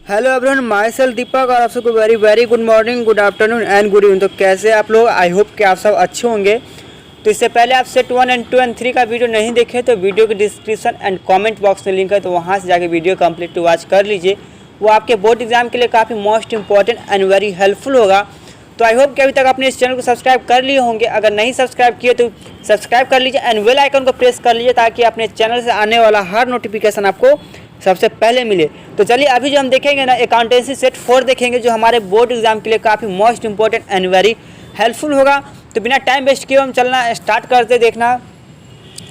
Hello everyone, my self दीपक और आप सबको very very good morning, good afternoon and good evening. तो कैसे आप लोग? आई होप कि आप सब अच्छे होंगे। तो इससे पहले आप सेट 1 एंड 2 एंड 3 का वीडियो नहीं देखे तो वीडियो के डिस्क्रिप्शन एंड कमेंट बॉक्स में लिंक है, तो वहाँ से जाके वीडियो कंप्लीट टू वॉच कर लीजिए। वो आपके बोर्ड एग्जाम के लिए काफ़ी most important and very helpful होगा। तो आई होप कि अभी तक आपने इस चैनल को सब्सक्राइब कर लिए होंगे। अगर नहीं सब्सक्राइब किए तो सब्सक्राइब कर लीजिए एंड बेल आइकन को प्रेस कर लीजिए ताकि अपने चैनल से आने वाला हर नोटिफिकेशन आपको सबसे पहले मिले। तो चलिए अभी जो हम देखेंगे ना, अकाउंटेंसी सेट 4 देखेंगे, जो हमारे बोर्ड एग्जाम के लिए काफ़ी most important and very helpful होगा। तो बिना टाइम वेस्ट किए हम चलना स्टार्ट करते देखना।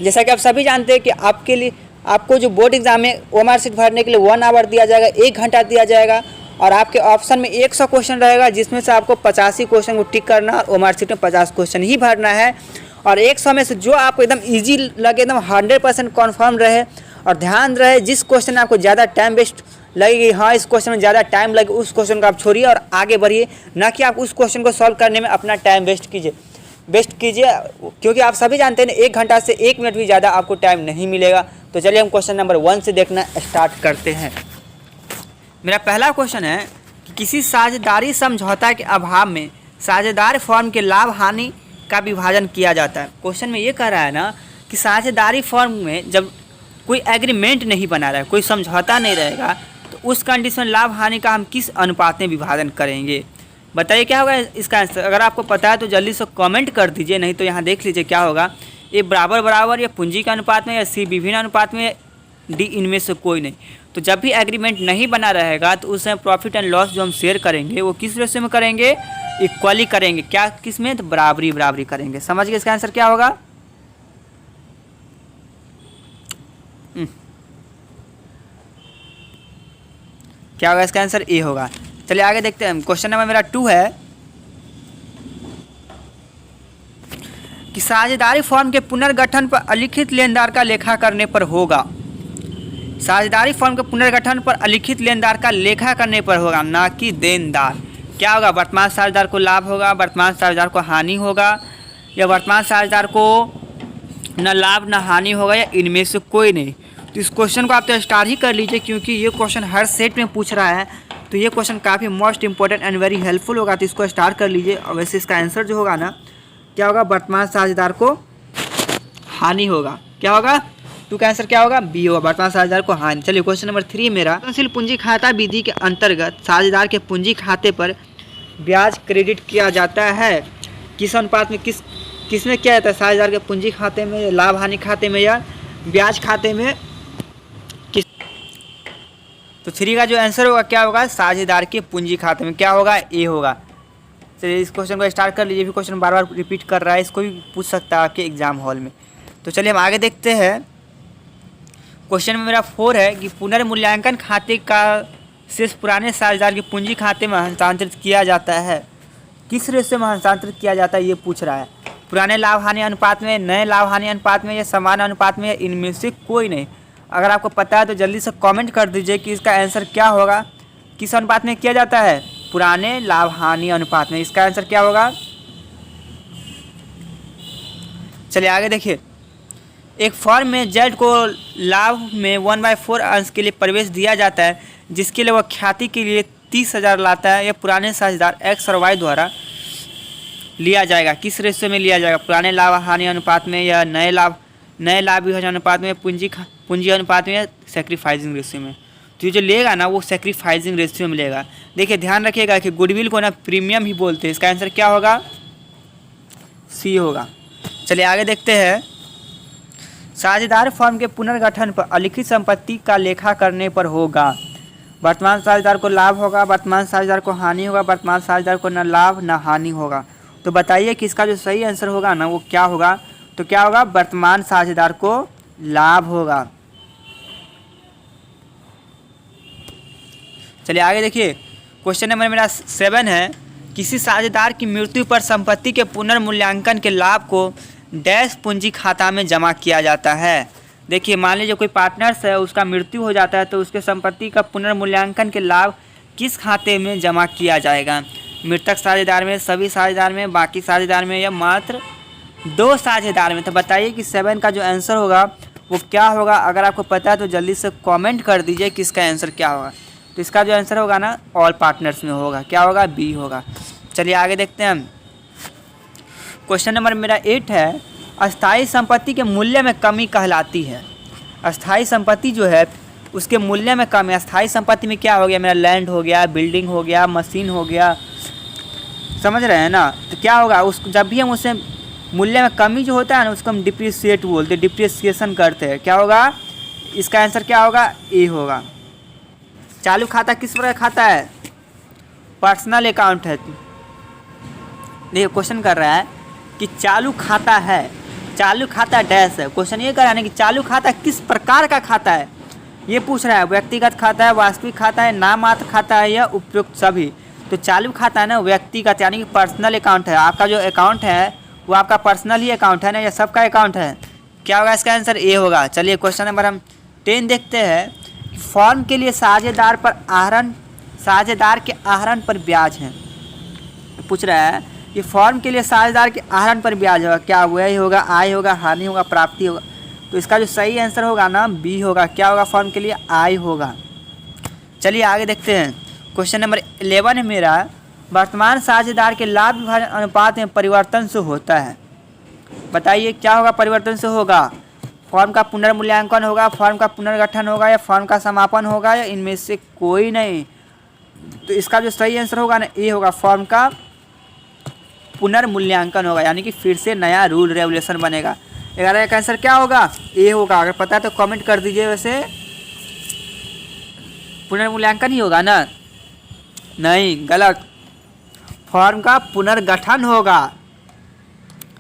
जैसा कि आप सभी जानते हैं कि आपके लिए आपको जो बोर्ड एग्जाम में ओएमआर शीट भरने के लिए 1 आवर दिया जाएगा, 1 घंटा दिया जाएगा और आपके ऑप्शन में 100 क्वेश्चन रहेगा, जिसमें से आपको 85 क्वेश्चन को टिक करना और ओएमआर शीट में 50 क्वेश्चन ही भरना है। और 100 में से जो आपको एकदम ईजी लगे, एकदम 100% कन्फर्म रहे और ध्यान रहे, जिस क्वेश्चन में आपको ज़्यादा टाइम वेस्ट लगेगी, हाँ इस क्वेश्चन में ज़्यादा टाइम लगे, उस क्वेश्चन को आप छोड़िए और आगे बढ़िए, ना कि आप उस क्वेश्चन को सॉल्व करने में अपना टाइम वेस्ट कीजिए। क्योंकि आप सभी जानते हैं 1 घंटा से 1 मिनट भी ज़्यादा आपको टाइम नहीं मिलेगा। तो चलिए हम क्वेश्चन नंबर 1 से देखना स्टार्ट करते हैं। मेरा पहला क्वेश्चन है कि किसी साझेदारी समझौता के अभाव में साझेदार फर्म के लाभ हानि का विभाजन किया जाता है। क्वेश्चन में ये कह रहा है ना कि साझेदारी फर्म में जब कोई एग्रीमेंट नहीं बना रहा है, कोई समझौता नहीं रहेगा, तो उस कंडीशन लाभ हानि का हम किस अनुपात में विभाजन करेंगे? बताइए क्या होगा इसका आंसर। अगर आपको पता है तो जल्दी से कमेंट कर दीजिए, नहीं तो यहाँ देख लीजिए क्या होगा। ए बराबर बराबर, या पूंजी के अनुपात में, या सी विभिन्न अनुपात में, डी इनमें से कोई नहीं। तो जब भी एग्रीमेंट नहीं बना रहेगा तो उस समय प्रॉफिट एंड लॉस जो हम शेयर करेंगे वो किस रेशियो में करेंगे? इक्वली करेंगे। क्या किस में? तो बराबरी बराबरी करेंगे। समझ गए इसका आंसर क्या होगा? क्या होगा इसका आंसर? ए होगा। चलिए आगे देखते हैं। क्वेश्चन नंबर मेरा 2 है कि साझेदारी फर्म के पुनर्गठन पर अलिखित लेनदार का लेखा करने पर होगा। साझेदारी फर्म के पुनर्गठन पर अलिखित लेनदार का लेखा करने पर होगा, ना कि देनदार। क्या होगा? वर्तमान साझेदार को लाभ होगा, वर्तमान साझेदार को हानि होगा, या वर्तमान साझेदार को न लाभ न हानि होगा, या इनमें से कोई नहीं। तो इस क्वेश्चन को आप तो स्टार ही कर लीजिए, क्योंकि ये क्वेश्चन हर सेट में पूछ रहा है। तो ये क्वेश्चन काफ़ी most important and very helpful होगा, तो इसको स्टार कर लीजिए। और वैसे इसका आंसर जो होगा ना, क्या होगा? वर्तमान साझेदार को हानि होगा। क्या होगा? 2 का आंसर क्या होगा? बी होगा, वर्तमान साझेदार को हानि। चलिए क्वेश्चन नंबर 3 मेरा, संशोधित पूंजी खाता विधि के अंतर्गत साझेदार के पूंजी खाते पर ब्याज क्रेडिट किया जाता है। किस अनुपात में, किस में किया जाता है? साझेदार के पूंजी खाते में, लाभ हानि खाते में, या ब्याज खाते में? किस? तो 3 का जो आंसर होगा क्या होगा? साझेदार के पूंजी खाते में। क्या होगा? ए होगा। चलिए इस क्वेश्चन को स्टार्ट कर लीजिए। भी क्वेश्चन बार बार रिपीट कर रहा है, इसको भी पूछ सकता है आपके एग्जाम हॉल में। तो चलिए हम आगे देखते हैं। क्वेश्चन में मेरा 4 है कि पुनर्मूल्यांकन खाते का शेष पुराने साझेदार के पूंजी खाते में हस्तांतरित किया जाता है। किस रेशियो में हस्तांतरित किया जाता है ये पूछ रहा है। पुराने लाभ हानि अनुपात में, नए लाभ हानि अनुपात में, या समान अनुपात में, या इनमें से कोई नहीं। अगर आपको पता है तो जल्दी से कमेंट कर दीजिए कि इसका आंसर क्या होगा। किस अनुपात में किया जाता है? पुराने लाभ हानि अनुपात में। इसका आंसर क्या होगा? चलिए आगे देखिए। एक फर्म में जेड को लाभ में 1/4 अंश के लिए प्रवेश दिया जाता है, जिसके लिए वह ख्याति के लिए 30,000 लाता है। यह पुराने साझेदार एक्स और वाई द्वारा लिया जाएगा। किस रेशियो में लिया जाएगा? पुराने लाभ हानि अनुपात में, या नए लाभ विभाजन अनुपात में, पूंजी अनुपात में, या सेक्रीफाइसिंग रेशियो में? तो ये जो लेगा ना वो सेक्रीफाइसिंग रेशियो में लेगा। देखिए ध्यान रखिएगा कि गुडविल को ना प्रीमियम ही बोलते हैं। इसका आंसर क्या होगा? सी होगा। चलिए आगे देखते हैं। साझेदार फर्म के पुनर्गठन पर अलिखित संपत्ति का लेखा करने पर होगा। वर्तमान साझेदार को लाभ होगा, वर्तमान साझेदार को हानि होगा, वर्तमान साझेदार को न लाभ न हानि होगा। तो बताइए कि इसका जो सही आंसर होगा ना वो क्या होगा? तो क्या होगा? वर्तमान साझेदार को लाभ होगा। चलिए आगे देखिए। क्वेश्चन नंबर मेरा 7 है, किसी साझेदार की मृत्यु पर संपत्ति के पुनर्मूल्यांकन के लाभ को डैश पूंजी खाता में जमा किया जाता है। देखिए मान लीजिए कोई पार्टनर्स है, उसका मृत्यु हो जाता है, तो उसके संपत्ति का पुनर्मूल्यांकन के लाभ किस खाते में जमा किया जाएगा? मृतक साझेदार में, सभी साझेदार में, बाकी साझेदार में, या मात्र 2 साझेदार में? तो बताइए कि 7 का जो आंसर होगा वो क्या होगा। अगर आपको पता है तो जल्दी से कमेंट कर दीजिए कि इसका आंसर क्या होगा। तो इसका जो आंसर होगा ना ऑल पार्टनर्स में होगा, क्या होगा, बी होगा। चलिए आगे देखते हैं हम। क्वेश्चन नंबर मेरा 8 है, अस्थाई संपत्ति के मूल्य में कमी कहलाती है। अस्थाई संपत्ति जो है उसके मूल्य में कमी, अस्थाई संपत्ति में क्या हो गया, मेरा लैंड हो गया, बिल्डिंग हो गया, मशीन हो गया, समझ रहे हैं ना। तो क्या होगा, उस जब भी हम उसे मूल्य में कमी जो होता है ना उसको हम डिप्रिसिएट बोलते हैं, डिप्रिसिएशन करते हैं। क्या होगा, इसका आंसर क्या होगा, ए होगा। चालू खाता किस प्रकार खाता है, पर्सनल अकाउंट है। देखिए क्वेश्चन कर रहा है कि चालू खाता है, चालू खाता डैश है। क्वेश्चन ये कर रहा है कि चालू खाता किस प्रकार का खाता है, ये पूछ रहा है। व्यक्तिगत खाता है, वास्तविक खाता है, नाम मात्र खाता है या उपयुक्त सभी। तो चालू खाता है ना व्यक्तिगत, यानी कि पर्सनल अकाउंट है। आपका जो अकाउंट है वो आपका पर्सनल ही अकाउंट है ना, या सबका अकाउंट है। क्या होगा, इसका आंसर ए होगा। चलिए क्वेश्चन नंबर हम 10 देखते हैं। फॉर्म के लिए साझेदार के आहरण पर ब्याज है। पूछ रहा है कि फॉर्म के लिए साझेदार के आहरण पर ब्याज होगा, क्या वही होगा, आय होगा, हानि होगा, प्राप्ति होगा। तो इसका जो सही आंसर होगा ना बी होगा। क्या होगा, फॉर्म के लिए आय होगा। चलिए आगे देखते हैं। क्वेश्चन नंबर 11 है मेरा, वर्तमान साझेदार के लाभ विभाजन अनुपात में परिवर्तन से होता है। बताइए क्या होगा, परिवर्तन से होगा। फॉर्म का पुनर्मूल्यांकन होगा, फॉर्म का पुनर्गठन होगा, या फॉर्म का समापन होगा, या इनमें से कोई नहीं। तो इसका जो सही आंसर होगा ना ए होगा, फॉर्म का पुनर्मूल्यांकन होगा, यानी कि फिर से नया रूल रेगुलेशन बनेगा। 11 का आंसर क्या होगा, ए होगा। अगर पता है तो कमेंट कर दीजिए। वैसे पुनर्मूल्यांकन ही होगा ना, नहीं गलत, फॉर्म का पुनर्गठन होगा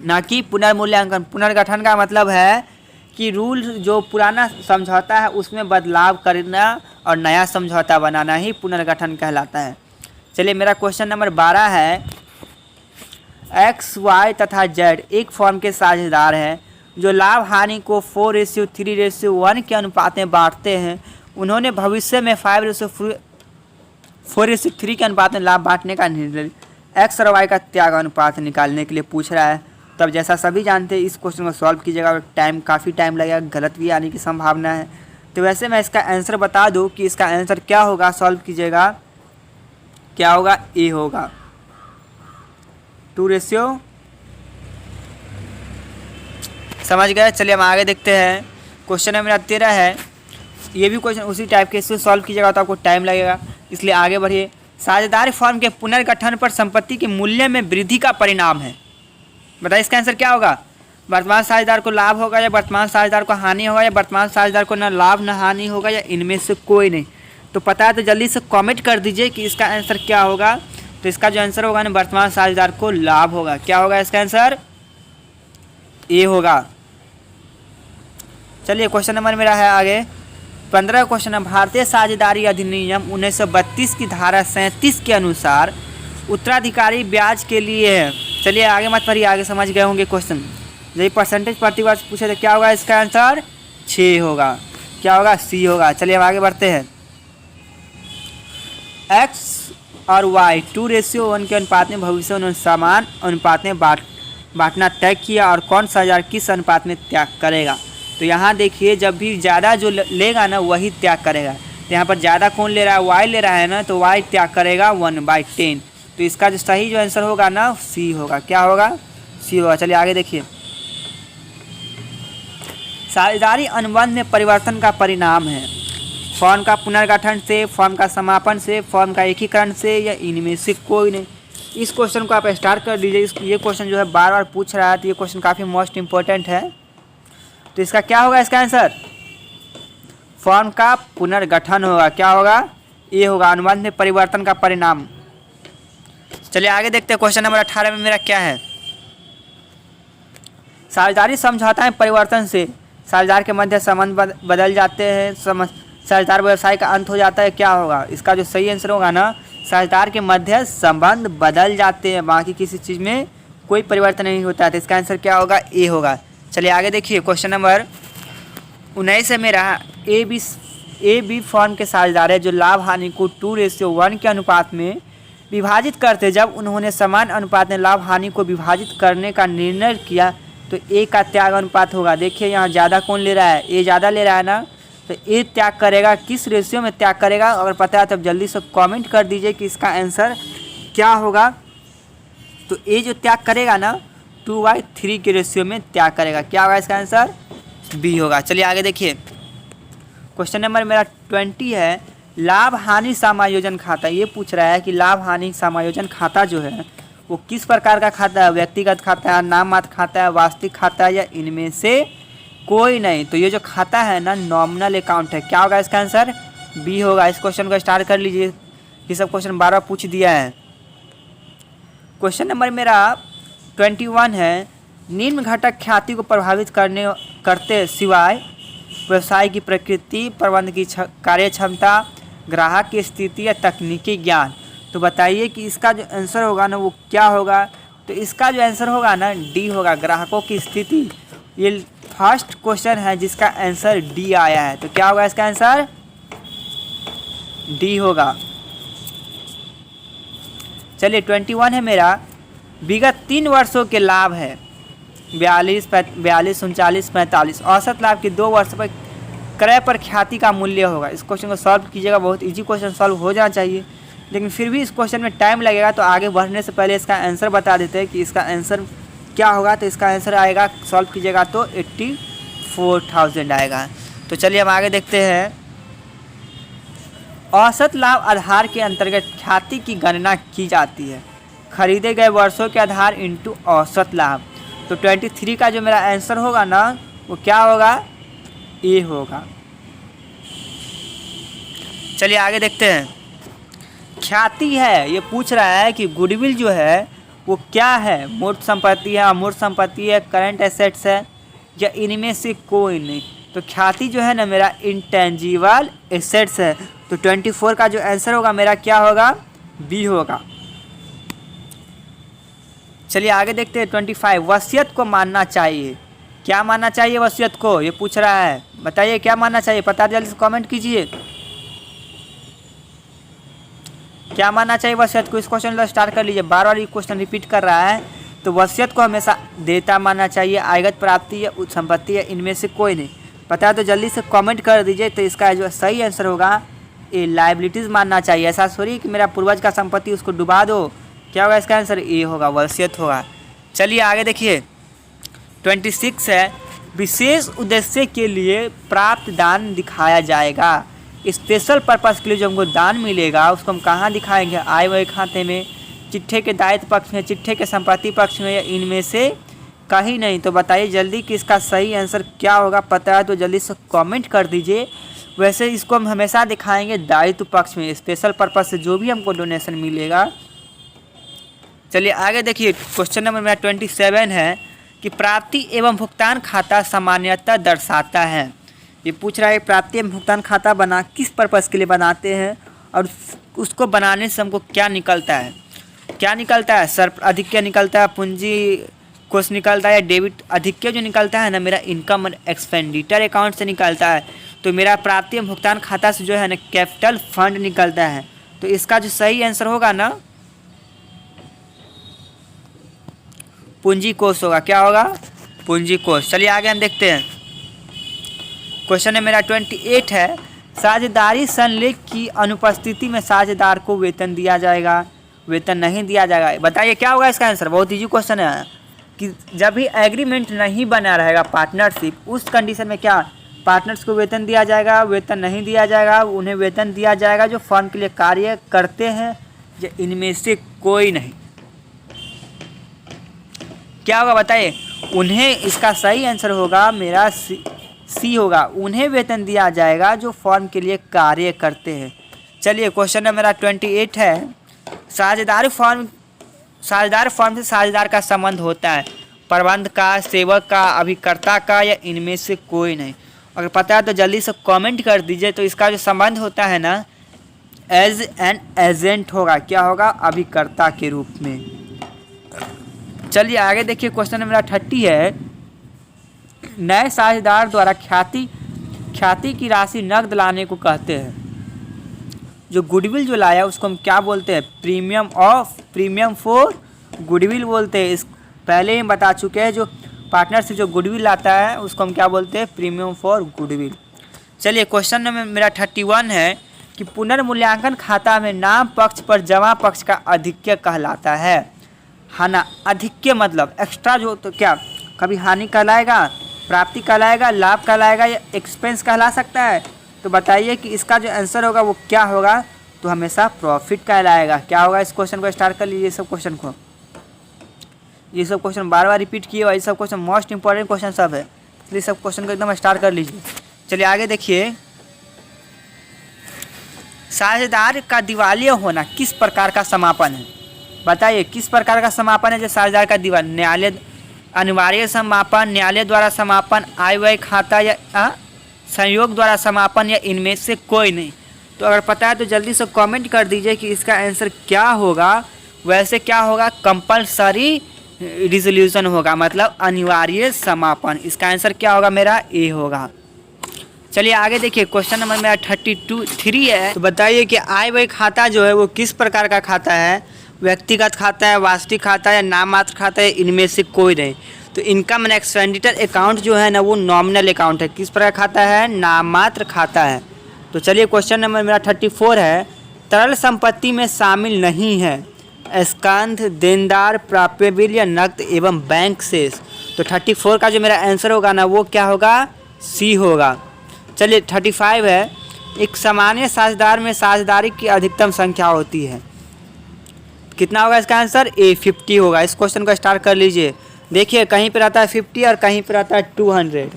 ना कि पुनर्मूल्यांकन। पुनर्गठन का मतलब है कि रूल जो पुराना समझौता है उसमें बदलाव करना और नया समझौता बनाना ही पुनर्गठन कहलाता है। चलिए मेरा क्वेश्चन नंबर 12 है, एक्स, वाई तथा जेड एक फॉर्म के साझेदार हैं जो लाभ हानि को 4:3:1 के अनुपात में बांटते हैं। उन्होंने भविष्य में 5:4:3 के अनुपात में लाभ बांटने का निर्णय एक्स और वाई का त्याग अनुपात निकालने के लिए पूछ रहा है। तब जैसा सभी जानते हैं इस क्वेश्चन को सॉल्व कीजिएगा और काफ़ी टाइम लगेगा, गलत भी आने की संभावना है। तो वैसे मैं इसका आंसर बता दूं कि इसका आंसर क्या होगा, सॉल्व कीजिएगा, क्या होगा, ए होगा, 2:, समझ गए। चलिए हम आगे देखते हैं। क्वेश्चन है मेरा 13 है, ये भी क्वेश्चन उसी टाइप के, इसको सॉल्व कीजिएगा तो आपको टाइम लगेगा, इसलिए आगे बढ़िए। साझेदारी फॉर्म के पुनर्गठन पर संपत्ति के मूल्य में वृद्धि का परिणाम है। बताइए इसका आंसर क्या होगा, वर्तमान साझेदार को लाभ होगा, या वर्तमान साझेदार को हानि होगा, या वर्तमान साझेदार को न लाभ न हानि होगा, या इनमें से कोई नहीं। तो पता है तो जल्दी से कमेंट कर दीजिए कि इसका आंसर क्या होगा। तो इसका जो आंसर होगा ना वर्तमान साझेदार को लाभ होगा। क्या होगा इसका आंसर, ए होगा। चलिए क्वेश्चन नंबर मेरा है आगे 15 क्वेश्चन है, भारतीय साझेदारी अधिनियम 1932 की धारा 37 के अनुसार उत्तराधिकारी ब्याज के लिए है। चलिए आगे मत पढ़िए, आगे समझ गए होंगे क्वेश्चन। यही परसेंटेज प्रतिवर्ष पूछे थे, क्या होगा इसका आंसर 6 होगा। क्या होगा, सी होगा। चलिए हम आगे बढ़ते हैं। एक्स और वाई 2:1 के अनुपात में भविष्य उन्होंने समान अनुपात में बांटना तय किया, और कौन साझेदार किस अनुपात में त्याग करेगा। तो यहाँ देखिए जब भी ज़्यादा जो लेगा ना वही त्याग करेगा। तो यहाँ पर ज़्यादा कौन ले रहा है, वाई ले रहा है ना, तो वाई त्याग करेगा 1/10। तो इसका जो सही जो आंसर होगा ना सी होगा। क्या होगा, सी होगा। चलिए आगे देखिए। साझेदारी अनुबंध में परिवर्तन का परिणाम है फॉर्म का पुनर्गठन से, फॉर्म का समापन से, फॉर्म का एकीकरण से, या इनमें से कोई नहीं। इस क्वेश्चन को आप स्टार्ट कर दीजिए। ये क्वेश्चन जो है बार बार पूछ रहा है, तो ये क्वेश्चन काफ़ी मोस्ट इंपॉर्टेंट है। तो इसका क्या होगा, इसका आंसर फॉर्म का पुनर्गठन होगा। क्या होगा, ये होगा, अनुबंध में परिवर्तन का परिणाम। चलिए आगे देखते हैं। क्वेश्चन नंबर 18 में मेरा क्या है, साझेदारी समझौता में परिवर्तन से साझेदार के मध्य संबंध बदल जाते हैं, साझेदार व्यवसाय का अंत हो जाता है। क्या होगा, इसका जो सही आंसर होगा ना, साझेदार के मध्य संबंध बदल जाते हैं, बाकी किसी चीज़ में कोई परिवर्तन नहीं होता है। तो इसका आंसर क्या होगा, ए होगा। चलिए आगे देखिए। क्वेश्चन नंबर 19 है मेरा, ए बी फॉर्म के साझेदार है जो लाभ हानि को 2:1 के अनुपात में विभाजित करते। जब उन्होंने समान अनुपात में लाभ हानि को विभाजित करने का निर्णय किया तो ए का त्याग अनुपात होगा। देखिए यहाँ ज़्यादा कौन ले रहा है, ए ज़्यादा ले रहा है ना, तो ए त्याग करेगा, किस रेशियो में त्याग करेगा? अगर पता है तो जल्दी से कमेंट कर दीजिए कि इसका आंसर क्या होगा। तो ए जो त्याग करेगा ना 2/3 के रेशियो में त्याग करेगा। क्या होगा इसका आंसर? बी होगा। चलिए आगे देखिए, क्वेश्चन नंबर मेरा 20 है, लाभ हानि समायोजन खाता। ये पूछ रहा है कि लाभ हानि समायोजन खाता जो है वो किस प्रकार का खाता है? व्यक्तिगत खाता है, नाम मात्र खाता है, वास्तविक खाता है, या इनमें से कोई नहीं? तो ये जो खाता है ना नॉमिनल अकाउंट है। क्या होगा इसका आंसर? बी होगा। इस क्वेश्चन को स्टार्ट कर लीजिए, ये सब क्वेश्चन 12 पूछ दिया है। क्वेश्चन नंबर मेरा 21 है, निम्न घटक ख्याति को प्रभावित करते सिवाय व्यवसाय की प्रकृति, प्रबंध की कार्य क्षमता, ग्राहक की स्थिति या तकनीकी ज्ञान। तो बताइए कि इसका जो आंसर होगा ना वो क्या होगा? तो इसका जो आंसर होगा ना डी होगा, ग्राहकों की स्थिति। ये फर्स्ट क्वेश्चन है जिसका आंसर डी आया है। तो क्या होगा इसका आंसर? डी होगा। चलिए 21 है मेरा, विगत 3 वर्षों के लाभ है 42, 39, 45। औसत लाभ के 2 वर्ष पर क्रय पर ख्याति का मूल्य होगा। इस क्वेश्चन को सॉल्व कीजिएगा, बहुत इजी क्वेश्चन सॉल्व हो जाना चाहिए, लेकिन फिर भी इस क्वेश्चन में टाइम लगेगा। तो आगे बढ़ने से पहले इसका आंसर बता देते हैं कि इसका आंसर क्या होगा। तो इसका आंसर आएगा, सॉल्व कीजिएगा तो 84,000 आएगा। तो चलिए हम आगे देखते हैं। औसत लाभ आधार के अंतर्गत ख्याति की गणना की जाती है खरीदे गए वर्षों के आधार इंटू औसत लाभ। तो 23 का जो मेरा आंसर होगा ना वो क्या होगा? ए होगा। चलिए आगे देखते हैं। ख्याति है, ये पूछ रहा है कि गुडविल जो है वो क्या है? मूर्त संपत्ति है, अमूर्त संपत्ति है, करंट एसेट्स है, या इनमें से कोई नहीं? तो ख्याति जो है ना मेरा इंटेंजिबल एसेट्स है। तो 24 का जो आंसर होगा मेरा क्या होगा? बी होगा। चलिए आगे देखते हैं 25, वसीयत को मानना चाहिए। क्या मानना चाहिए वसीयत को? ये पूछ रहा है, बताइए क्या मानना चाहिए? पता जल्दी से कमेंट कीजिए, क्या मानना चाहिए वसीयत को? इस क्वेश्चन को स्टार्ट कर लीजिए, बार बार ये क्वेश्चन रिपीट कर रहा है। तो वसीयत को हमेशा देयता मानना चाहिए, आयगत प्राप्ति या संपत्ति या इनमें से कोई नहीं? पता है तो जल्दी से कमेंट कर दीजिए। तो इसका जो सही आंसर होगा ये लाइबिलिटीज़ मानना चाहिए। ऐसा थोड़ी कि मेरा पूर्वज का संपत्ति उसको डुबा दो। क्या होगा इसका आंसर? ए होगा, वसीयत होगा। चलिए आगे देखिए 26 है, विशेष उद्देश्य के लिए प्राप्त दान दिखाया जाएगा। स्पेशल पर्पस के लिए जो हमको दान मिलेगा उसको हम कहाँ दिखाएंगे? आय व्यय खाते में, चिट्ठे के दायित्व पक्ष में, चिट्ठे के संपत्ति पक्ष में, या इनमें से कहीं नहीं? तो बताइए जल्दी कि इसका सही आंसर क्या होगा। पता है तो जल्दी से कमेंट कर दीजिए। वैसे इसको हम हमेशा दिखाएंगे दायित्व पक्ष में, स्पेशल पर्पस से जो भी हमको डोनेशन मिलेगा। चलिए आगे देखिए, क्वेश्चन नंबर मेरा 27 है कि प्राप्ति एवं भुगतान खाता सामान्यतः दर्शाता है। ये पूछ रहा है प्राप्ति एवं भुगतान खाता बना किस पर्पस के लिए बनाते हैं और उसको बनाने से हमको क्या निकलता है? क्या निकलता है? सर अधिक्य निकलता है, पूंजी कोष निकलता है, या डेबिट अधिक्य जो निकलता है ना मेरा इनकम और एक्सपेंडिचर अकाउंट से निकलता है। तो मेरा प्राप्ति एवं भुगतान खाता से जो है ना कैपिटल फंड निकलता है। तो इसका जो सही आंसर होगा ना पूंजी कोष होगा। क्या होगा? पूंजी कोष। चलिए आगे हम देखते हैं। क्वेश्चन है मेरा 28 है, साझेदारी संलेख की अनुपस्थिति में साझेदार को वेतन दिया जाएगा, वेतन नहीं दिया जाएगा? बताइए क्या होगा इसका आंसर? बहुत इजी क्वेश्चन है कि जब भी एग्रीमेंट नहीं बना रहेगा पार्टनरशिप, उस कंडीशन में क्या पार्टनर्स को वेतन दिया जाएगा, वेतन नहीं दिया जाएगा? उन्हें वेतन दिया जाएगा जो फर्म के लिए कार्य करते हैं, या इनमें से कोई नहीं? क्या होगा बताइए? उन्हें, इसका सही आंसर होगा मेरा सी होगा, उन्हें वेतन दिया जाएगा जो फर्म के लिए कार्य करते हैं। चलिए क्वेश्चन नंबर मेरा 28 है, साझेदार फर्म से साझेदार का संबंध होता है प्रबंध का, सेवक का, अभिकर्ता का, या इनमें से कोई नहीं? अगर पता है तो जल्दी से कमेंट कर दीजिए। तो इसका जो संबंध होता है ना एज एन एजेंट होगा। क्या होगा? अभिकर्ता के रूप में। चलिए आगे देखिए, क्वेश्चन नंबर 30 है, नए साझेदार द्वारा ख्याति की राशि नकद लाने को कहते हैं। जो गुडविल जो लाया उसको हम क्या बोलते हैं? प्रीमियम फॉर गुडविल बोलते हैं। इस पहले ही बता चुके हैं, जो पार्टनरशिप जो गुडविल लाता है उसको हम क्या बोलते हैं? Premium for goodwill. चलिए क्वेश्चन नंबर मेरा 31 है कि पुनर्मूल्यांकन खाता में नाम पक्ष पर जमा पक्ष का अधिक्य कहलाता है। हाना अधिक्य मतलब एक्स्ट्रा जो, तो क्या कभी हानि कहलाएगा, प्राप्ति कहलाएगा, लाभ कहलाएगा या एक्सपेंस कहला सकता है। तो बताइए कि इसका जो आंसर होगा वो क्या होगा। तो हमेशा प्रॉफिट कहलाएगा। क्या होगा, इस क्वेश्चन को स्टार्ट कर लीजिए। सब क्वेश्चन को, ये सब क्वेश्चन बार बार रिपीट किए, ये सब क्वेश्चन मोस्ट इंपॉर्टेंट क्वेश्चन सब है, इसलिए सब क्वेश्चन को एकदम स्टार्ट कर लीजिए। चलिए आगे देखिए, साझेदार का दिवालिया होना किस प्रकार का समापन है। बताइए किस प्रकार का समापन है जो साझेदार का दिवालिया। न्यायालय अनिवार्य समापन, न्यायालय द्वारा समापन, आय व्यय खाता या संयोग द्वारा समापन, या इनमें से कोई नहीं। तो अगर पता है तो जल्दी से कमेंट कर दीजिए कि इसका आंसर क्या होगा। वैसे क्या होगा, कंपलसरी रिजोल्यूशन होगा, मतलब अनिवार्य समापन। इसका आंसर क्या होगा, मेरा ए होगा। चलिए आगे देखिए, क्वेश्चन नंबर मेरा 3 है। तो बताइए कि आय व्यय खाता जो है वो किस प्रकार का खाता है। व्यक्तिगत खाता है, वास्तविक खाता है, या नाम मात्र खाता है, इनमें से कोई नहीं। तो इनकम एंड एक्सपेंडिचर अकाउंट जो है ना वो नॉमिनल अकाउंट है। किस प्रकार खाता है, नाम मात्र खाता है। तो चलिए क्वेश्चन नंबर मेरा 34 है। तरल संपत्ति में शामिल नहीं है स्कंध, देनदार, प्राप्य बिल या नकद एवं बैंक शेष। तो 34 का जो मेरा आंसर होगा ना वो क्या होगा, सी होगा। चलिए 35 है। एक सामान्य साझेदार में साझेदारी की अधिकतम संख्या होती है। कितना होगा इसका आंसर, ए 50 होगा। इस क्वेश्चन को स्टार्ट कर लीजिए। देखिए कहीं पर आता है 50 और कहीं पर आता है 200।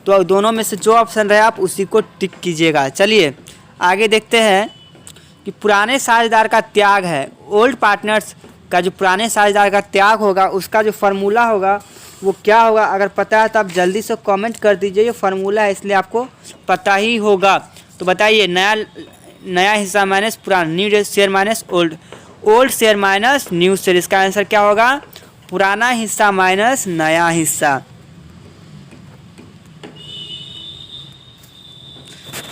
तो दोनों में से जो ऑप्शन रहे आप उसी को टिक कीजिएगा। चलिए आगे देखते हैं कि पुराने साझेदार का त्याग है। ओल्ड पार्टनर्स का जो पुराने साझेदार का त्याग होगा उसका जो फार्मूला होगा वो क्या होगा। अगर पता है तो आप जल्दी से कमेंट कर दीजिए। ये फार्मूला है इसलिए आपको पता ही होगा। तो बताइए, नया हिस्सा माइनस पुराना, new share minus old share minus new share. इसका आंसर क्या होगा, पुराना हिस्सा माइनस नया हिस्सा।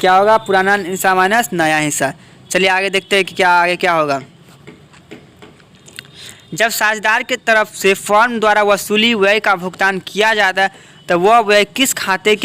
क्या होगा, पुराना हिस्सा माइनस नया हिस्सा। चलिए आगे देखते हैं कि आगे क्या होगा। जब साझेदार की तरफ से फर्म द्वारा वसूली व्यय का भुगतान किया जाता है तो वह व्यय किस खाते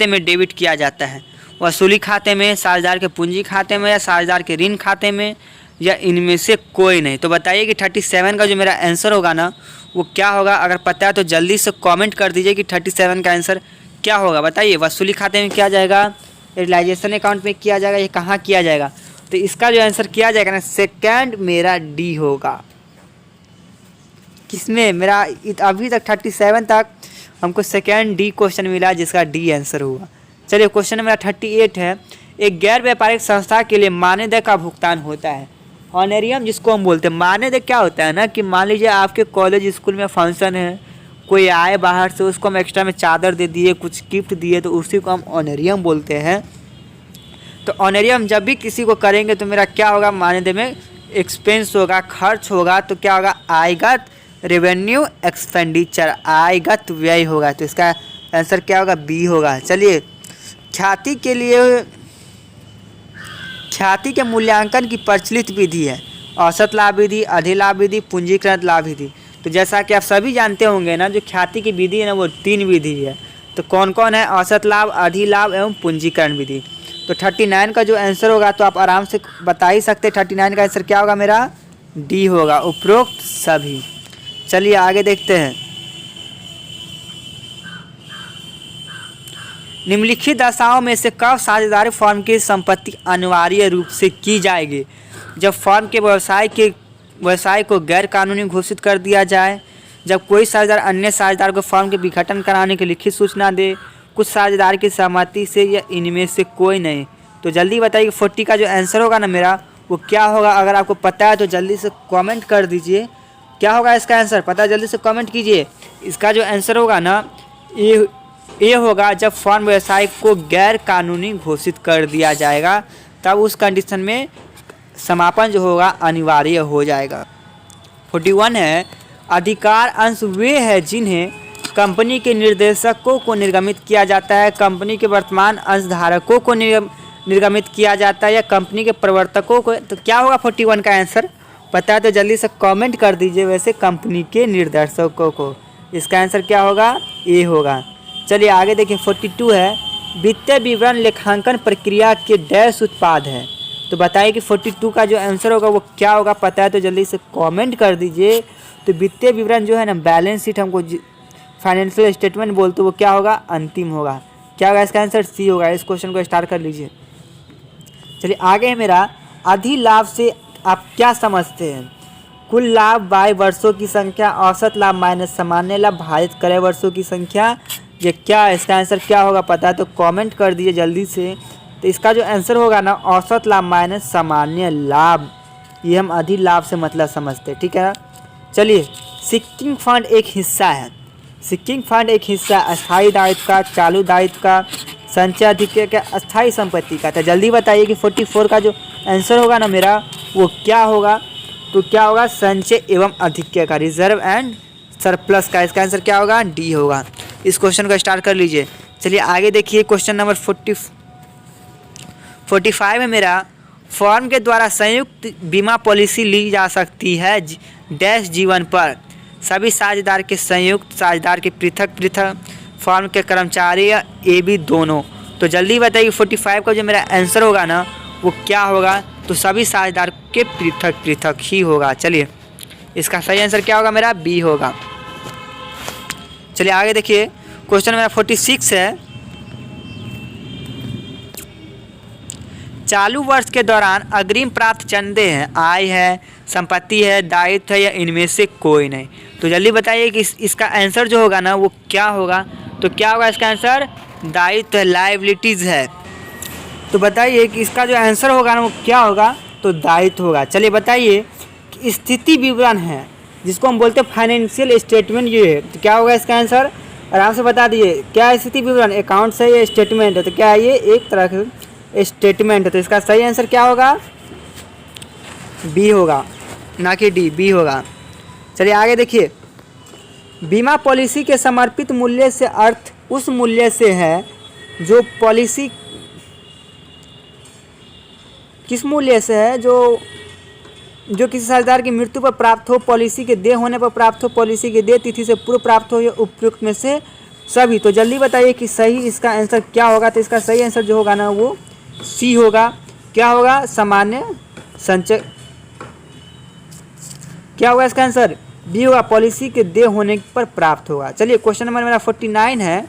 में डेबिट किया जाता है। वसूली खाते में, साझेदार के पूंजी खाते में, या साझेदार के ऋण खाते में, या इनमें से कोई नहीं। तो बताइए कि 37 का जो मेरा आंसर होगा ना वो क्या होगा। अगर पता है तो जल्दी से कमेंट कर दीजिए कि 37 का आंसर क्या होगा। बताइए, वसूली खाते में किया जाएगा, रियलाइजेशन अकाउंट में किया जाएगा, ये कहाँ किया जाएगा। तो इसका जो आंसर किया जाएगा ना, सेकंड मेरा डी होगा। किसमें, मेरा अभी तक 37 तक हमको सेकंड डी क्वेश्चन मिला जिसका डी आंसर हुआ। चलिए क्वेश्चन मेरा 38 है। एक गैर व्यापारिक संस्था के लिए मानदेय का भुगतान होता है। ऑनरेरियम जिसको हम बोलते हैं। मानदेय क्या होता है ना कि मान लीजिए आपके कॉलेज स्कूल में फंक्शन है, कोई आए बाहर से, उसको हम एक्स्ट्रा में चादर दे दिए, कुछ गिफ्ट दिए, तो उसी को हम ऑनरेरियम बोलते हैं। तो ऑनरेरियम जब भी किसी को करेंगे तो मेरा क्या होगा, मानदेय में एक्सपेंस होगा, खर्च होगा। तो क्या होगा, आयगत रेवेन्यू एक्सपेंडिचर, आयगत व्यय होगा। तो इसका आंसर क्या होगा, बी होगा। चलिए ख्याति के मूल्यांकन की प्रचलित विधि है। औसत लाभ विधि, अधिलाभ विधि, पूंजीकृत लाभ विधि। तो जैसा कि आप सभी जानते होंगे ना, जो ख्याति की विधि है ना वो 3 विधि है। तो कौन कौन है, औसत लाभ, अधिलाभ एवं पूंजीकरण विधि। तो 39 का जो आंसर होगा तो आप आराम से बता ही सकते हैं। 39 का आंसर क्या होगा, मेरा डी होगा, उपरोक्त सभी। चलिए आगे देखते हैं। निम्नलिखित दशाओं में से कब साझेदारी फर्म की संपत्ति अनिवार्य रूप से की जाएगी। जब फर्म के व्यवसाय को गैर कानूनी घोषित कर दिया जाए, जब कोई साझेदार अन्य साझेदार को फर्म के विघटन कराने की लिखित सूचना दे, कुछ साझेदार की सहमति से, या इनमें से कोई नहीं। तो जल्दी बताइए 40 का जो आंसर होगा ना मेरा वो क्या होगा। अगर आपको पता है तो जल्दी से कमेंट कर दीजिए क्या होगा इसका आंसर। पता है जल्दी से कमेंट कीजिए। इसका जो आंसर होगा ना ये होगा, जब फर्म व्यवसाय को गैर कानूनी घोषित कर दिया जाएगा तब उस कंडीशन में समापन जो होगा अनिवार्य हो जाएगा। 41 है। अधिकार अंश वे हैं जिन्हें कंपनी के निर्देशकों को निर्गमित किया जाता है, कंपनी के वर्तमान अंशधारकों को निर्गमित किया जाता है, या कंपनी के प्रवर्तकों को। तो क्या होगा 41 का आंसर, पता है तो जल्दी से कमेंट कर दीजिए। वैसे कंपनी के निर्देशकों को, इसका आंसर क्या होगा, ए होगा। चलिए आगे देखिए 42 है। वित्तीय विवरण लेखांकन प्रक्रिया के डैश उत्पाद है। तो बताइए कि 42 का जो आंसर होगा वो क्या होगा, पता है तो जल्दी से कमेंट कर दीजिए। तो वित्तीय विवरण जो है ना, बैलेंस शीट हमको फाइनेंशियल स्टेटमेंट बोलते, वो क्या होगा, अंतिम होगा। क्या होगा इसका आंसर, सी होगा। इस क्वेश्चन को स्टार्ट कर लीजिए। चलिए आगे है मेरा, अधिलाभ से आप क्या समझते हैं? कुल लाभ बाय वर्षों की संख्या, औसत लाभ माइनस सामान्य लाभ भाजित करें वर्षों की संख्या। ये क्या, इसका आंसर क्या होगा पता है तो कमेंट कर दीजिए जल्दी से। तो इसका जो आंसर होगा ना, औसत लाभ माइनस सामान्य लाभ, ये हम अधिलाभ से मतलब समझते हैं, ठीक है। चलिए, सिक्किंग फंड एक हिस्सा है। सिक्किंग फंड एक हिस्सा अस्थायी दायित्व का, चालू दायित्व का, संचय अधिक्य का, अस्थायी संपत्ति का। तो जल्दी बताइए कि 44 का जो आंसर होगा ना मेरा, वो क्या होगा। तो क्या होगा, संचय एवं अधिक्य का, रिजर्व एंड सरप्लस का। इसका आंसर क्या होगा, डी होगा। इस क्वेश्चन को स्टार्ट कर लीजिए। चलिए आगे देखिए, क्वेश्चन नंबर 45 है मेरा, फर्म के द्वारा संयुक्त बीमा पॉलिसी ली जा सकती है डैश जीवन पर, सभी साझेदार के संयुक्त, साझेदार के पृथक पृथक, फर्म के कर्मचारी या ए बी दोनों। तो जल्दी बताइए 45 का जो मेरा आंसर होगा ना, वो क्या होगा। तो सभी साझेदार के पृथक पृथक ही होगा। चलिए, इसका सही आंसर क्या होगा मेरा, बी होगा। चलिए आगे देखिए, क्वेश्चन मेरा 46 है, चालू वर्ष के दौरान अग्रिम प्राप्त चंदे हैं, आय है, संपत्ति है, दायित्व है, या इनमें से कोई नहीं। तो जल्दी बताइए कि इसका आंसर जो होगा ना, वो क्या होगा। तो क्या होगा इसका आंसर, दायित्व है, लायबिलिटीज़ है। तो बताइए कि इसका जो आंसर होगा ना, वो क्या होगा। तो दायित्व होगा। चलिए बताइए कि स्थिति विवरण है, जिसको हम बोलते हैं फाइनेंशियल स्टेटमेंट, ये है। तो क्या होगा इसका आंसर, आराम से बता दीजिए। क्या स्थिति विवरण, अकाउंट्स है या स्टेटमेंट है। तो क्या है, ये एक तरह का स्टेटमेंट है। तो इसका सही आंसर क्या होगा, बी होगा, ना कि डी, बी होगा। चलिए आगे देखिए, बीमा पॉलिसी के समर्पित मूल्य से अर्थ उस मूल्य से है जो पॉलिसी, किस मूल्य से है, जो किसी साझेदार की मृत्यु पर प्राप्त हो, पॉलिसी के देय होने पर प्राप्त हो, पॉलिसी के देय तिथि से पूर्व प्राप्त हो, या उपयुक्त में से सभी। तो जल्दी बताइए कि सही इसका आंसर क्या होगा। तो इसका सही आंसर जो होगा ना, वो सी होगा। क्या होगा, सामान्य संचय। क्या होगा इसका आंसर, बी होगा, पॉलिसी के देय होने पर प्राप्त होगा। चलिए क्वेश्चन नंबर मेरा 49 है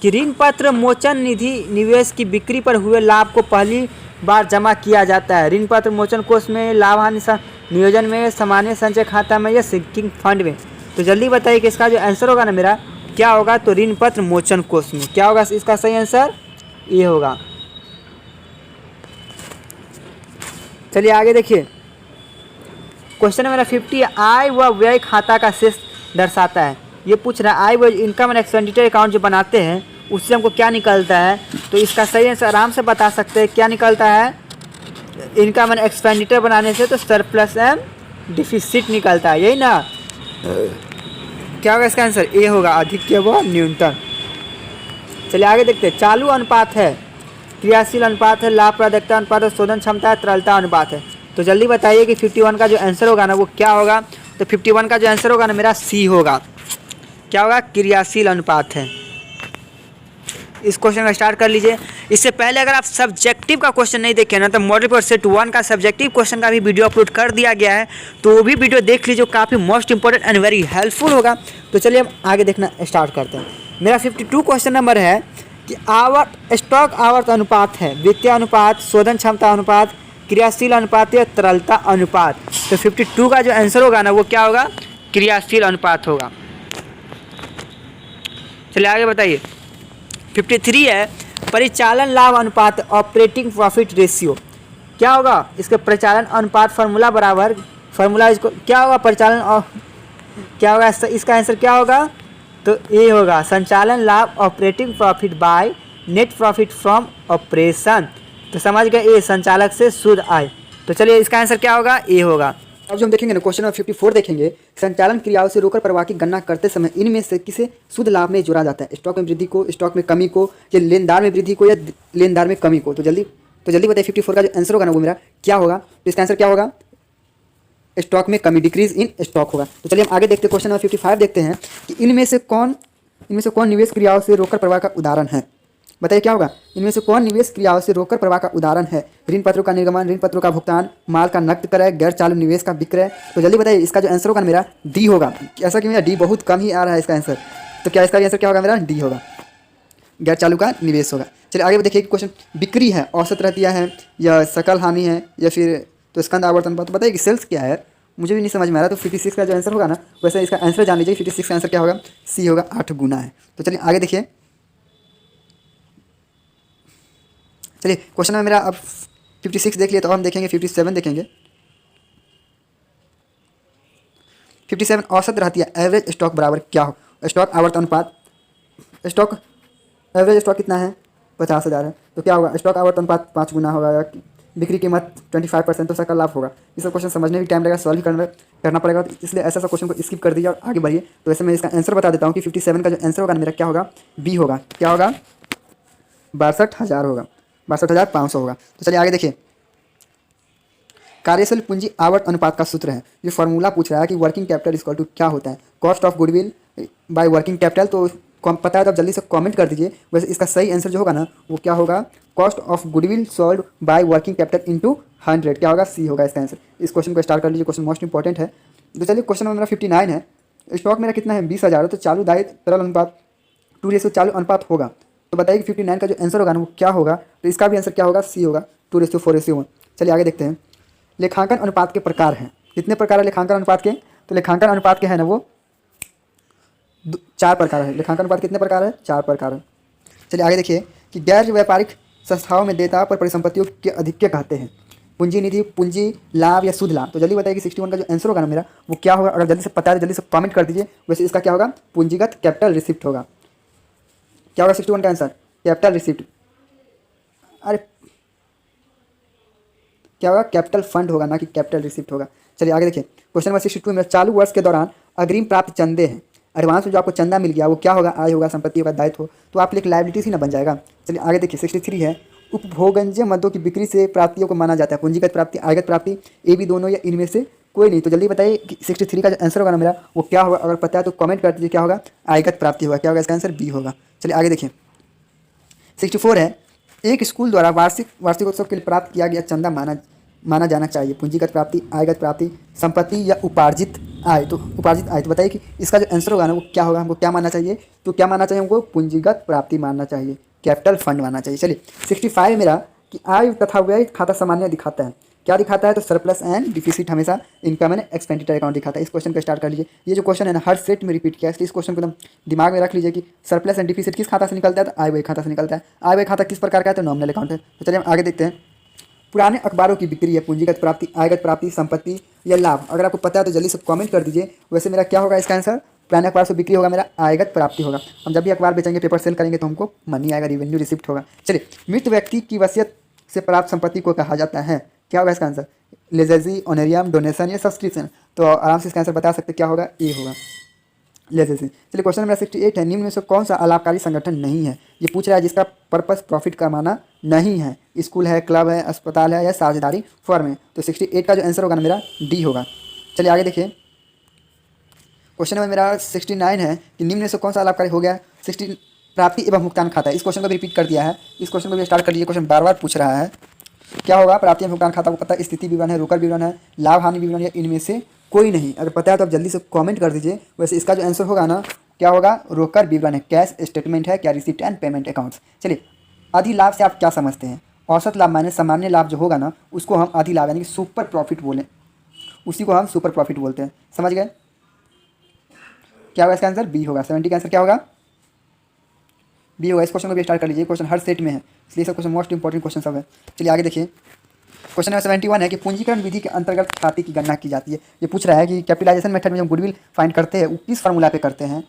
कि ऋण पत्र मोचन निधि निवेश की बिक्री पर हुए लाभ को पहली बार जमा किया जाता है ऋण पत्र मोचन कोष में, लाभ हानि नियोजन में, सामान्य संचय खाता में, या सिंकिंग फंड में। तो जल्दी बताइए कि इसका जो आंसर होगा ना मेरा, क्या होगा। तो ऋण पत्र मोचन कोष में। क्या होगा इसका सही आंसर, ये होगा। चलिए आगे देखिए, क्वेश्चन मेरा 50, आय व व्यय खाता का शेष दर्शाता है। ये पूछ रहा है आय व इनकम एंड एक्सपेंडिचर अकाउंट जो बनाते हैं, उससे हमको क्या निकलता है। तो इसका सही आंसर आराम से बता सकते हैं, क्या निकलता है। इनकम एंड एक्सपेंडिचर बनाने से तो सरप्लस एंड डिफिसिट निकलता है, यही ना। क्या होगा इसका आंसर, ए होगा, अधिक्य व न्यूनतम। चलिए आगे देखते हैं, चालू अनुपात है, क्रियाशील अनुपात है, लाभप्रदता अनुपात है, शोधन क्षमता है, तरलता अनुपात है। तो जल्दी बताइए कि 51 का जो आंसर होगा ना, वो क्या होगा। तो 51 का जो आंसर होगा ना मेरा, सी होगा। क्या होगा, क्रियाशील अनुपात है। इस क्वेश्चन का स्टार्ट कर लीजिए। इससे पहले अगर आप सब्जेक्टिव का क्वेश्चन नहीं देखे ना, तो मॉडल पेपर सेट 1 का सब्जेक्टिव क्वेश्चन का भी वीडियो अपलोड कर दिया गया है, तो वो भी वीडियो देख लीजिए, काफ़ी most important and very helpful होगा। तो चलिए हम आगे देखना स्टार्ट करते हैं। मेरा 52 क्वेश्चन नंबर है कि स्टॉक आवर्त अनुपात है, वित्तीय अनुपात, शोधन क्षमता अनुपात, क्रियाशील अनुपात या तरलता अनुपात। तो 52 का जो आंसर होगा ना, वो क्या होगा, क्रियाशील अनुपात होगा। चलिए आगे बताइए, 53 है, परिचालन लाभ अनुपात, ऑपरेटिंग प्रॉफिट रेशियो। क्या होगा इसके, परिचालन अनुपात फार्मूला बराबर, फार्मूला इसको क्या होगा, परिचालन और क्या होगा इसका आंसर क्या होगा। तो ये होगा, संचालन लाभ, operating profit by net profit from operation. तो समझ गए, ए संचालक से शुद्ध आय। तो चलिए इसका आंसर क्या होगा, ए होगा। अब जो हम देखेंगे ना, क्वेश्चन नंबर 54 देखेंगे, संचालन क्रियाओं से रोकड़ प्रवाह की गणना करते समय इनमें से किसे शुद्ध लाभ में जोड़ा जाता है, स्टॉक में वृद्धि को, स्टॉक में कमी को, या लेनदार में वृद्धि को, या लेनदार में कमी को। तो जल्दी बताइए 54 का जो आंसर होगा ना, वो मेरा क्या होगा। तो इसका आंसर क्या होगा, स्टॉक में कमी, डिक्रीज इन स्टॉक होगा। तो चलिए हम आगे देखते हैं, क्वेश्चन नंबर 55 देखते हैं कि इनमें से कौन निवेश क्रियाओं से रोकड़ प्रवाह का उदाहरण है। बताइए क्या होगा, इनमें से कौन निवेश क्रियाओं से रोककर प्रवाह का उदाहरण है? ऋण पत्रों का निर्गमन, ऋण पत्रों का भुगतान, माल का नकद क्रय, गैर चालू निवेश का विक्रय। तो जल्दी बताइए इसका जो आंसर होगा मेरा डी होगा। ऐसा कि मेरा डी बहुत कम ही आ रहा है इसका आंसर, तो क्या इसका आंसर क्या होगा मेरा डी होगा, गैर चालू का निवेश होगा। चलिए आगे देखिए क्वेश्चन, बिक्री है, औसत रहतिया है, या सकल हानि है, या फिर तो स्कंद आवर्तन। तो बताइए कि सेल्स क्या है, मुझे भी नहीं समझ में आ रहा। तो 56 का जो आंसर होगा ना, वैसे इसका आंसर जान लीजिए। 56 का आंसर क्या होगा, सी होगा, 8 गुना है। तो चलिए आगे देखिए, चलिए क्वेश्चन में मेरा अब 56 देख लिया, तो हम देखेंगे 57 देखेंगे। 57 औसत रहती है, एवरेज स्टॉक बराबर क्या हो, स्टॉक आवर्तन अनुपात, स्टॉक एवरेज स्टॉक कितना है 50,000 है, तो क्या होगा स्टॉक आवर्तन अनुपात 5 गुना होगा, या बिक्री कीमत 25%, तो सकल लाभ होगा। ये सब क्वेश्चन समझने भी टाइम लगेगा, सॉल्व करना पड़ेगा, तो इसलिए ऐसा क्वेश्चन को स्किप कर दीजिए और आगे बढ़िए। तो ऐसे मैं इसका आंसर बता देता हूँ कि 57 का जो आंसर होगा मेरा क्या होगा, बी होगा। क्या होगा, 62,000 होगा, 62,500 होगा। तो चलिए आगे देखिए, कार्यशील पूंजी आवर्त अनुपात का सूत्र है, ये फॉर्मूला पूछ रहा है कि वर्किंग कैपिटल इक्वल टू क्या होता है, cost of goodwill by working capital. तो पता है तो आप जल्दी से कमेंट कर दीजिए। वैसे इसका सही आंसर जो होगा ना वो क्या होगा, cost of goodwill sold by working capital into 100, क्या होगा, सी होगा इसका आंसर। इस क्वेश्चन को स्टार्ट कर लीजिए, क्वेश्चन मोस्ट इंपॉर्टेंट है। तो चलिए क्वेश्चन में मेरा 59 है, स्टॉक मेरा कितना है 20,000 है, तो चालू दायित्व तरल अनुपात 2:4 चालू अनुपात होगा। तो बताइए कि 59 का जो आंसर होगा ना वो क्या होगा, तो इसका भी आंसर क्या होगा, सी होगा, 2:4:1। चलिए आगे देखते हैं, लेखांकन अनुपात के प्रकार हैं, कितने प्रकार है लेखांकन अनुपात के, तो लेखांकन अनुपात के हैं ना वो 4 प्रकार है। लेखांकन अनुपात कितने प्रकार है, 4 प्रकार है। चलिए आगे देखिए कि गैर व्यापारिक संस्थाओं में देयता पर परिसंपत्तियों के अधिक्य कहते हैं, पूंजी निधि, पूंजी लाभ या शुद्ध लाभ। तो जल्दी बताइए कि 61 का जो आंसर होगा ना मेरा वो क्या होगा, अगर जल्दी से पता है तो जल्दी से कमेंट कर दीजिए। वैसे इसका क्या होगा, पूंजीगत कैपिटल रिसिप्ट होगा। क्या होगा 61 का आंसर, कैपिटल रिसिप्ट, अरे क्या होगा, कैपिटल फंड होगा, ना कि कैपिटल रिसिप्ट होगा। चलिए आगे देखिए, क्वेश्चन नंबर 62 में चालू वर्ष के दौरान अग्रिम प्राप्त चंदे हैं, एडवांस में जो आपको चंदा मिल गया वो क्या होगा, आय होगा, संपत्ति होगा, दायित्व हो, तो आप एक लायबिलिटीज ही ना बन जाएगा। चलिए आगे देखिए 63 है, उपभोगंज मद्यों की बिक्री से प्राप्तियों को माना जाता है, पूंजीगत प्राप्ति, आयगत प्राप्ति, ए बी दोनों या इनमें से कोई नहीं। तो जल्दी बताइए कि 63 का जो आंसर होगा ना मेरा वो क्या होगा, अगर पता है तो कमेंट कर दीजिए, क्या होगा, आयगत प्राप्ति होगा। क्या होगा इसका आंसर, बी होगा। चलिए आगे देखिए 64 है, एक स्कूल द्वारा वार्षिकोत्सव के लिए प्राप्त किया गया चंदा माना जाना चाहिए, पूंजीगत प्राप्ति, आयगत प्राप्ति, संपत्ति या उपार्जित आय। तो उपार्जित आय, तो बताइए कि इसका जो आंसर होगा ना वो क्या होगा, हमको क्या मानना चाहिए, तो क्या मानना चाहिए हमको, पूंजीगत प्राप्ति मानना चाहिए, कैपिटल फंड मानना चाहिए। चलिए 65 मेरा कि आय तथा व्यय खाता सामान्य दिखाता है, क्या दिखाता है, तो सरप्लस एंड डिफिसिट हमेशा इनकम एंड एक्सपेंडिचर अकाउंट दिखाता है। इस क्वेश्चन को स्टार्ट कर लीजिए, ये जो क्वेश्चन है ना हर सेट में रिपीट किया है, इसलिए इस क्वेश्चन को एकदम दिमाग में रख लीजिए कि सरप्लस एंड डिफिसिट किस खाता से निकलता है, तो आय व्यय खाता से निकलता है। आय व्यय खाता किस प्रकार का है, तो नॉमिनल अकाउंट है। तो चलिए हम आगे देखते हैं, पुराने अखबारों की बिक्री है, पूंजीगत प्राप्ति, आयगत प्राप्ति, संपत्ति या लाभ। अगर आपको पता है तो जल्दी से कमेंट कर दीजिए। वैसे मेरा क्या होगा इसका आंसर, पुराने अखबार से बिक्री होगा, मेरा आयगत प्राप्ति होगा। हम जब भी अखबार बेचेंगे, पेपर सेल करेंगे तो हमको मनी आएगा, रिवेन्यू रिसिप्ट होगा। चलिए मृत व्यक्ति की वसीयत से प्राप्त संपत्ति को कहा जाता है, क्या होगा इसका आंसर, लेजेसी, ऑनरियम, डोनेशन या सब्सक्रिप्शन। तो आराम से इसका आंसर बता सकते, क्या होगा, ए होगा, लेजेसी। चलिए क्वेश्चन नंबर 68 है, निम्न में से कौन सा अलाभकारी संगठन नहीं है, ये पूछ रहा है जिसका पर्पस प्रॉफिट कमाना नहीं है, स्कूल है, क्लब है, अस्पताल है या साझेदारी फर्म है। तो 68 का जो आंसर होगा ना मेरा डी होगा। चलिए आगे देखिए, क्वेश्चन नंबर मेरा 69 है कि निम्न में से कौन सा लाभकारी हो गया, 60 प्राप्ति एवं भुगतान खाता है। इस क्वेश्चन को भी रिपीट कर दिया है, इस क्वेश्चन को भी स्टार्ट कर लीजिए। क्वेश्चन बार बार पूछ रहा है, क्या होगा, प्राप्ति एवं भुगतान खाता को पता है, स्थिति विवरण है, रोकड़ विवरण है, लाभ हानि विवरण या इनमें से कोई नहीं। अगर पता है तो आप जल्दी से कमेंट कर दीजिए। वैसे इसका जो आंसर होगा ना क्या होगा, रोकड़ विवरण है, कैश स्टेटमेंट है, क्या रिसिप्ट एंड पेमेंट अकाउंट्स। चलिए अधिलाभ से आप क्या समझते हैं, औसत लाभ माने सामान्य लाभ जो होगा ना उसको हम अधिलाभ यानी कि सुपर प्रॉफिट बोलें, उसी को हम सुपर प्रॉफिट बोलते हैं, समझ गए। क्या होगा इसका आंसर, बी होगा। 70 का आंसर क्या होगा, बी होगा। इस क्वेश्चन को भी स्टार्ट कर लीजिए, क्वेश्चन हर सेट में है, इसलिए सब क्वेश्चन मोस्ट इंपॉर्टेंट क्वेश्चन सब है। चलिए आगे देखिए, क्वेश्चन नंबर 71 है कि पूंजीकरण विधि के अंतर्गत खाते की गणना की जाती है। ये पूछ रहा है कि कैपिटलाइजेशन मेथड में जब गुडविल फाइंड करते हैं वो किस फार्मूला पे करते हैं,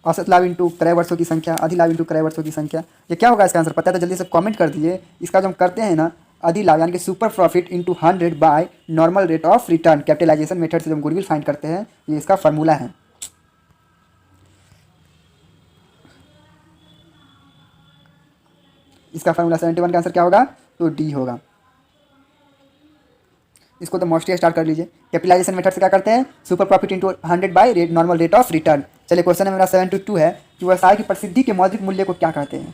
औसत लाभ इंटू क्रय वर्षों की संख्या, अधिलाभ इंटू क्रय वर्षों की संख्या। ये क्या होगा इसका आंसर, पता है तो जल्दी से कमेंट कर दीजिए। इसका जो हम करते हैं ना अधिलाभ यानी कि super profit into 100 by normal rate of return, capitalisation method से जब गुडविल फाइंड करते हैं, ये इसका फार्मूला है। इसका फार्मूला 71 का आंसर क्या होगा, तो डी होगा। इसको तो मोस्टली स्टार्ट कर लीजिए। कैपिटलाइजेशन मेथड से क्या करते हैं, super profit into 100 by rate normal rate of return. चलिए क्वेश्चन मेरा 72 है कि व्यवसाय की प्रसिद्धि के मौद्रिक मूल्य को क्या कहते हैं।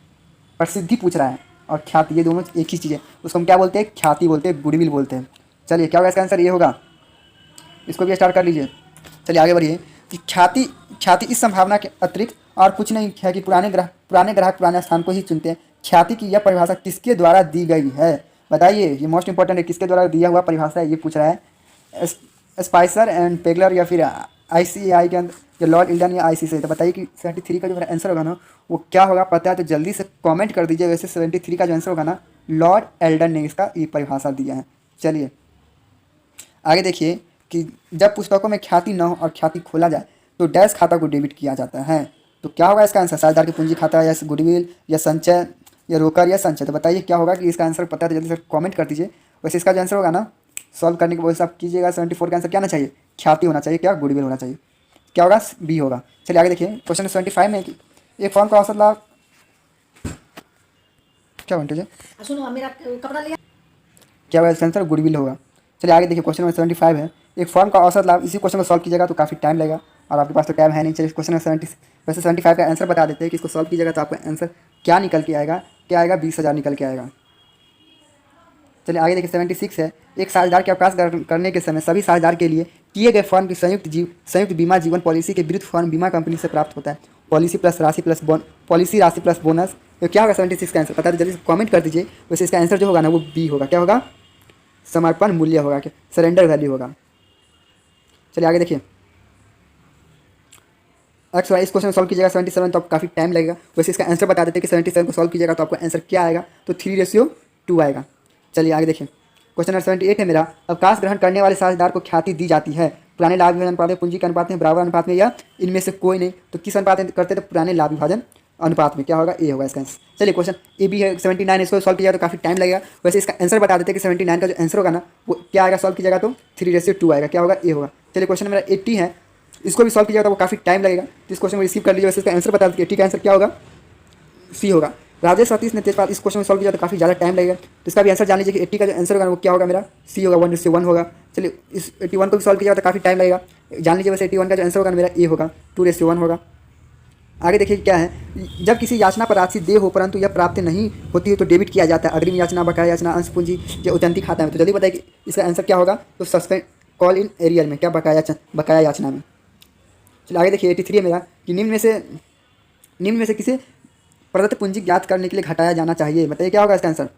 प्रसिद्धि पूछ रहा है और ख्याति, ये दोनों एक ही चीज़ है। उसको हम क्या बोलते हैं? ख्याति बोलते हैं, गुडविल बोलते हैं। चलिए क्या होगा इसका आंसर? ये होगा। इसको भी स्टार्ट कर लीजिए। चलिए आगे बढ़िए कि ख्याति ख्याति इस संभावना के अतिरिक्त और कुछ नहीं है कि पुराने ग्राहक पुराने स्थान को ही चुनते हैं। ख्याति की यह परिभाषा किसके द्वारा दी गई है? बताइए, ये मोस्ट इंपॉर्टेंट है। किसके द्वारा दिया हुआ परिभाषा है, ये पूछ रहा है। स्पाइसर एंड पेगलर या फिर ICAI के अंदर, जो लॉर्ड इल्डन या IC से। तो बताइए कि 73 का जो मेरा आंसर होगा ना वो क्या होगा, पता है तो जल्दी से कमेंट कर दीजिए। वैसे 73 का जो आंसर होगा ना, लॉर्ड एल्डन ने इसका ये परिभाषा दिया है। चलिए आगे देखिए कि जब पुस्तकों में ख्याति न हो और ख्याति खोला जाए तो डैश खाता को डेबिट किया जाता है। तो क्या होगा इसका आंसर? साझेदार की पूंजी खाता या गुडविल या संचय या रोकर या संचय। तो बताइए क्या होगा कि इसका आंसर पता है तो जल्दी से कमेंट कर दीजिए। वैसे इसका जो आंसर होगा ना, सॉल्व करने के बाद आप कीजिएगा। 74 का आंसर क्या होना चाहिए? ख्याति होना चाहिए। क्या? गुडविल होना चाहिए। क्या होगा? बी होगा। चलिए आगे देखिए क्वेश्चन 75 में कि एक फॉर्म का औसत लाभ क्या बनते है? सुनो मेरा कपड़ा लिया। क्या होगा इसका आंसर? गुडविल होगा। चलिए आगे देखिए क्वेश्चन नंबर 75 है। एक फॉर्म का औसत लाभ, इसी क्वेश्चन को सॉल्व कीजिएगा तो काफ़ी टाइम लगेगा और आपके पास तो टाइम है नहीं। चलिए क्वेश्चन नंबर 75 का आंसर बता देते हैं कि इसको सॉल्व कीजिएगा तो आपका आंसर क्या निकल के आएगा? क्या आएगा? 20,000 निकल के आएगा। चलिए आगे देखिए 76 है। एक साझेदार के अवकाश करने के समय सभी साझेदार के लिए किए गए फर्म की संयुक्त बीमा जीवन पॉलिसी के विरुद्ध फर्म बीमा कंपनी से प्राप्त होता है। पॉलिसी राशि प्लस बोनस। तो क्या होगा 76 का आंसर? पता है जल्दी से कमेंट कर दीजिए। वैसे इसका आंसर जो होगा ना वो बी होगा। क्या होगा? समर्पण मूल्य होगा, क्या? सरेंडर वैल्यू होगा। चलिए आगे देखिए अच्छा, इस क्वेश्चन सॉल्व कीजिएगा 77 तो आपको काफ़ी टाइम लगेगा। वैसे इसका आंसर बता देते हैं कि 77 को सॉल्व कीजिएगा तो आपका आंसर क्या आएगा? तो 3:2 आएगा। चलिए आगे देखिए क्वेश्चन नंबर 78 है मेरा। अवकाश ग्रहण करने वाले साझेदार को ख्याति दी जाती है पुराने लाभ विभाजन अनुपात में, पूंजी के अनुपात में, बराबर अनुपात में या इनमें से कोई नहीं। तो किस अनुपात में करते हैं? तो पुराने लाभ विभाजन अनुपात में। क्या होगा? ए होगा इसका आंसर। चलिए क्वेश्चन ए बी है 79, इसको सॉल्व कीजिएगा तो काफ़ी टाइम लगेगा। वैसे इसका आंसर बता देते हैं कि 79 का जो आंसर होगा ना वो क्या आएगा? सॉल्व कीजिएगा तो 3:2 आएगा। क्या होगा? ए होगा। चलिए क्वेश्चन मेरा 80 है, इसको भी सॉल्व कीजिएगा तो वो काफ़ी टाइम लगेगा। तो इस क्वेश्चन को रिसीव कर लीजिए। वैसे इसका आंसर बता देते हैं। 80 का आंसर क्या होगा? सी होगा। राजेश सतीश ने तेजपाल, इस क्वेश्चन में सॉल्व किया तो काफ़ी ज़्यादा टाइम लगेगा। तो इसका भी आंसर जान लीजिए कि 80 का जो आंसर होगा वो क्या होगा? मेरा सी होगा, 1:1 होगा। चलिए इस 81 को भी सॉल्व किया तो काफ़ी टाइम लगेगा, जान लीजिए। वैसे 81 का जो आंसर होगा मेरा ए होगा, 2:1 होगा। आगे देखिए क्या है। जब किसी याचना पर राशि दे हो परंतु यह प्राप्त नहीं होती है तो डेबिट किया जाता है। अग्रिम याचना, बकाया याचना, अंश पूंजी या उतंती खाता में। तो जल्दी बताइए कि इसका आंसर क्या होगा? तो सस्पेंड कॉल इन एरियर में। क्या? बकाया याचना में। चलिए आगे देखिए 83 है मेरा कि निम्न में से किसे प्रदत्त पूंजी ज्ञात करने के लिए घटाया जाना चाहिए? बताइए क्या होगा इसका आंसर?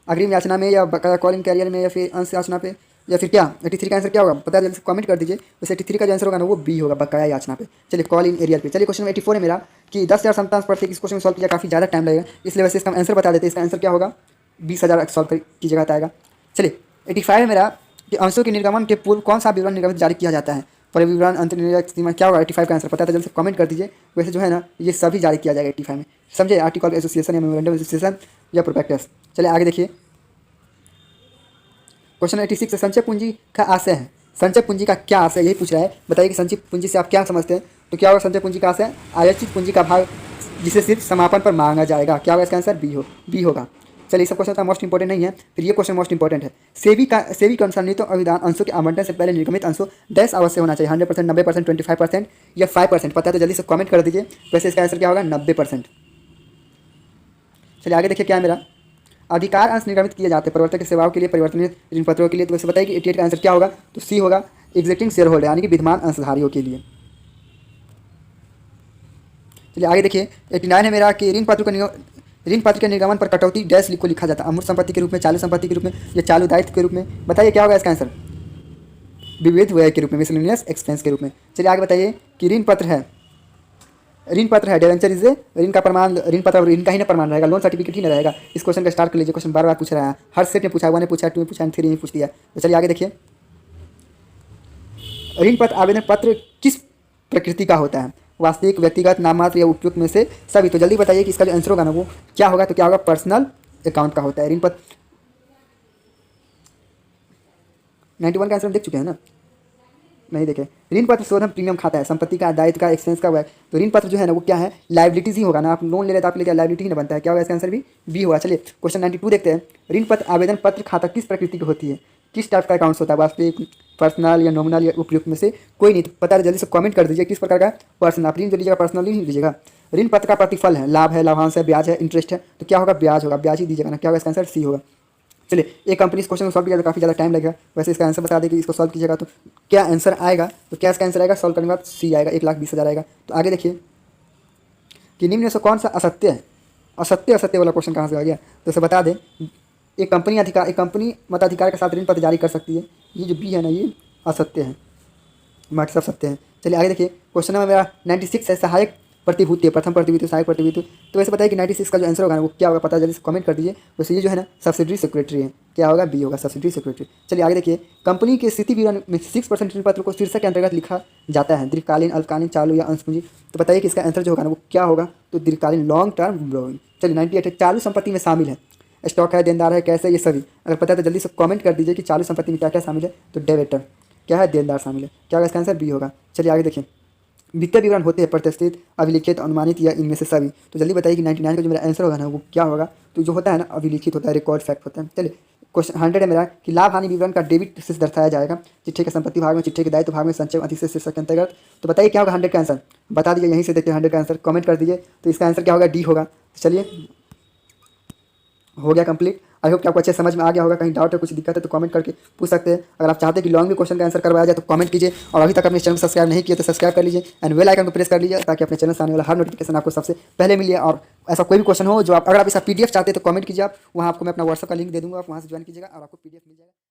अग्रिम याचना में या बकाया कॉल इन कैरियर में या फिर अंश याचना पे या फिर क्या? 83 का आंसर क्या होगा? पता है जल्दी से कमेंट कर दीजिए। वैसे 83 का जो आंसर होगा ना वो बी होगा, बकाया याचना पे। चलिए कॉल इन एरियर पे। चलिए क्वेश्चन 84 है मेरा कि 10,000 समतांश प्रत्येक। इस क्वेश्चन में सॉल्व किया काफ़ी ज़्यादा टाइम लगेगा, इसलिए वैसे इसका आंसर बता देते हैं। इसका आंसर क्या होगा? 20,000 सॉल्व कीजिएगा तो आएगा। चलिए 85 है मेरा कि अंशों के निर्गमन के पूर्व कौन सा विवरण निर्गमित जारी किया जाता है? परिविवरण, अंतर्निर्गत सीमा। क्या होगा? 85 का आंसर पता है तो जल्दी से कमेंट कर दीजिए। वैसे जो है ना ये सभी जारी किया जाएगा 85 में। समझे? आर्टिकल एसोसिएशन या मेमोरेंडम एसोसिएशन या प्रोस्पेक्टस। चलिए आगे देखिए क्वेश्चन 86 से संचय पूंजी का आशय है। संचय पूंजी का क्या आशय, यही पूछ रहा है। बताइए कि संचय पूंजी से आप क्या समझते हैं? तो क्या होगा संचय पूंजी का आशय? आरक्षित पूंजी का भाग जिसे सिर्फ समापन पर मांगा जाएगा। क्या होगा इसका आंसर? बी होगा। चलिए सब क्वेश्चन मोस्ट इंपॉर्टेंट नहीं है, फिर ये क्वेश्चन मोस्ट इंपॉर्टेंट है। सेबी के अनुसार नीति अभिधान अंशों के आवंटन से पहले निर्गमित अंशों 10 अवश्य होना चाहिए। 100%, 90%, 25% या 5%। पता है तो जल्दी से कमेंट कर दीजिए। वैसे इसका आंसर क्या होगा? 90%। चलिए आगे देखिए क्या है मेरा। अधिकार अंश निर्गमित किए जाते हैं परिवर्तक की सेवाओं के लिए, परिवर्तनीय ऋण पत्रों के लिए। तो वैसे बताइए कि 88 का आंसर क्या होगा? तो सी होगा, एग्जिस्टिंग शेयर होल्डर यानी कि विद्यमान अंशधारियों के लिए। चलिए आगे देखिए 89 है मेरा कि ऋण पत्र के निर्गमन पर कटौती डैश को लिखा जाता है। अमूर्त संपत्ति के रूप में, चालू संपत्ति के रूप में या चालू दायित्व के रूप में। बताइए क्या होगा इसका आंसर? विविध व्यय के रूप में, मिसलेनियस एक्सपेंस के रूप में। चलिए आगे बताइए कि ऋण पत्र है डिवेंचर इज ऋण का प्रमाण, ऋण पत्र ऋण का ही ना प्रमाण रहेगा, लोन सर्टिफिकेट ही ना रहेगा। इस क्वेश्चन का स्टार्ट कर लीजिए। क्वेश्चन बार बार पूछ रहा है, हर सेट में पूछा, 1 ने पूछा, 2 ने पूछा, 3 ने पूछ दिया। तो चलिए आगे देखिए ऋण पत्र आवेदन पत्र किस प्रकृति का होता है? वास्तविक, व्यक्तिगत, नाममात्र या उपयुक्त में से सभी। तो जल्दी बताइए कि इसका जो आंसर होगा ना वो क्या होगा? तो क्या होगा? पर्सनल अकाउंट का होता है ऋण पत्र। 91 का आंसर हम देख चुके हैं ना? नहीं देखे। ऋण पत्र शोधन प्रीमियम खाता है, संपत्ति का, दायित्व का, एक्सपेंस का हुआ है। तो ऋण पत्र जो है ना वो क्या है? लाइबिलिटीज ही होगा ना। आप लोन ले रहे तो आपके लिए क्या लाइबिलिटी ही ना बनता है? क्या होगा इसका आंसर? भी बी होगा। चलिए क्वेश्चन 92 देखते हैं। ऋण पत्र आवेदन पत्र खाता किस प्रकृति की होती है? किस टाइप का अकाउंट्स होता है? वास्तविक, पर्सनल या नॉमिनल या उपयुक्त में से कोई नहीं। तो पता है जल्दी से कमेंट कर दीजिए किस प्रकार का पर्सनल। आप ऋण जो लीजिएगा पर्सनल ही लीजिएगा। ऋण पत्र का प्रतिफल है, लाभ है, लाभांश है, ब्याज है, इंटरेस्ट है, तो क्या होगा? ब्याज होगा, ब्याज ही दीजिएगा ना। क्या होगा इसका आंसर? सी होगा। चलिए एक कंपनी इस क्वेश्चन को सॉल्व किया तो काफ़ी ज़्यादा टाइम लगेगा, वैसे इसका आंसर बता दें कि इसको सॉल्व कीजिएगा तो क्या आंसर आएगा। तो क्या इसका आंसर आएगा? सॉल्व करने के बाद सी आएगा, 1,20,000 आएगा। तो आगे देखिए कि निम्न में से कौन सा असत्य है? असत्य वाला क्वेश्चन कहाँ से आ गया? तो इसे बता दें, एक कंपनी मताधिकार के साथ ऋण पत्र जारी कर सकती है। ये जो बी है ना, ये असत्य है, बाकी सब सत्य है। चलिए आगे देखिए, क्वेश्चन नंबर मेरा 96 है, सहायक प्रतिभूति है, प्रथम प्रतिभूति, सहायक प्रतिभूति। तो वैसे बताइए कि 96 का जो आंसर होगा ना वो क्या होगा, पता जल्दी से कमेंट कर दीजिए। वैसे ये जो है ना सब्सिडरी सिक्योरिटी है, क्या होगा? बी होगा, सब्सिडरी सिक्योरिटी। चलिए आगे देखिए, कंपनी के स्थिति विवरण में 6% ऋण पत्र को शीर्षक के अंतर्गत लिखा जाता है, दीर्घकालीन, अल्पकालीन, चालू या अंश पूंजी। तो बताइए कि इसका आंसर जो होगा ना वो क्या होगा? तो दीर्घकालीन, लॉन्ग टर्म बोरोइंग। चलिए 98 है, चालू संपत्ति में शामिल है, स्टॉक है, देनदार है, कैश है, ये सभी। अगर पता है तो जल्दी से कमेंट कर दीजिए कि चालू संपत्ति में क्या क्या शामिल है। तो डेबिटर क्या है? देनदार शामिल है। क्या होगा इसका आंसर? बी होगा। चलिए आगे देखिए, वित्तीय विवरण होते हैं प्रतिष्ठित, अभिलिखित, अनुमानित या इनमें से सभी। तो जल्दी बताइए कि 99 का जो मेरा आंसर होगा ना वो क्या होगा? तो जो होता है ना अभिलिखित होता है, रिकॉर्ड फैक्ट होता है। चलिए क्वेश्चन 100 है मेरा कि लाभ हानि विवरण का डेबिट से दर्शाया जाएगा, चिट्ठे के संपत्ति भाग में, चिट्ठे के दायित्व भाग में, संचय अतिशय शीर्षक के अंतर्गत। तो बताइए क्या होगा 100 का आंसर? बता दीजिए, यहीं से देखिए 100 का आंसर कमेंट कर दीजिए। तो इसका आंसर क्या होगा? डी होगा। तो चलिए हो गया कंप्लीट। आई होप कि आपको अच्छे समझ में आ गया होगा। कहीं डाउट है, कुछ दिक्कत है तो कमेंट करके पूछ सकते हैं। अगर आप चाहते हैं कि लॉन्ग भी क्वेश्चन का आंसर करवाया जाए तो कमेंट कीजिए, और अभी तक अपने चैनल को सब्सक्राइब नहीं किया तो सब्सक्राइब कर लीजिए एंड बेल आइकन को प्रेस कर लीजिए ताकि अपने चैनल से आने वाला हर नोटिफिकेशन आपको सबसे पहले मिले। और ऐसा कोई भी क्वेश्चन हो जो आप, अगर आप इसका PDF चाहते हैं तो कमेंट कीजिए, आप वहाँ आपको मैं अपना व्हाट्सएप का लिंक दे दूँगा, आप वहाँ से ज्वाइन कीजिएगा और आपको PDF मिल जाएगा।